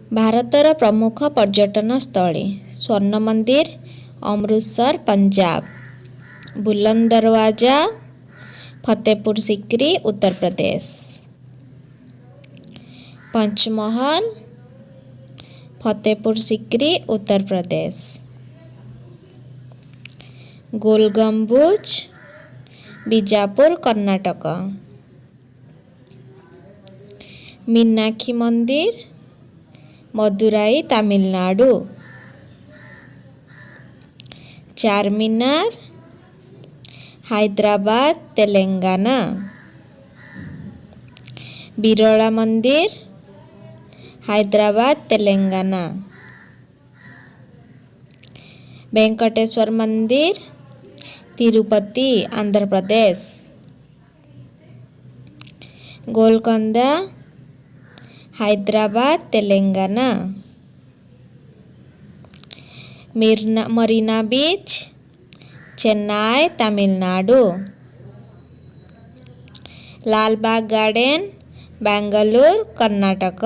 ଭାରତର ପ୍ରମୁଖ ପର୍ଯ୍ୟଟନ ସ୍ଥଳୀ ସ୍ୱର୍ଣ୍ଣ ମନ୍ଦିର ଅମୃତସର ପଞ୍ଜାବ, ବୁଲନ୍ଦ ଦରୱାଜା ଫତେପୁର ସିକ୍ରି ଉତ୍ତରପ୍ରଦେଶ, ପଞ୍ଚମହଲ ଫତେପୁର ସିକ୍ରି ଉତ୍ତରପ୍ରଦେଶ, ଗୋଲ ଗମ୍ବୁଜ ବିଜାପୁର କର୍ଣ୍ଣାଟକ, ମୀନାକ୍ଷୀ ମନ୍ଦିର ମଦୁରାଇ ତାମିଲନାଡୁ, ଚାରମିନାର ହାଇଦ୍ରାବାଦ ତେଲେଙ୍ଗାନା, ବିରଳା ମନ୍ଦିର ହାଇଦ୍ରାବାଦ ତେଲେଙ୍ଗାନା, ଭେଙ୍କଟେଶ୍ୱର ମନ୍ଦିର ତିରୁପତି ଆନ୍ଧ୍ରପ୍ରଦେଶ, ଗୋଲକନ୍ଦା ହାଇଦ୍ରାବାଦ ତେଲେଙ୍ଗାନା, ମରିନା ବିଚ୍ ଚେନ୍ନାଇ ତାମିଲନାଡୁ, ଲାଲବାଗ ଗାର୍ଡେନ ବାଙ୍ଗାଲୋର କର୍ଣ୍ଣାଟକ।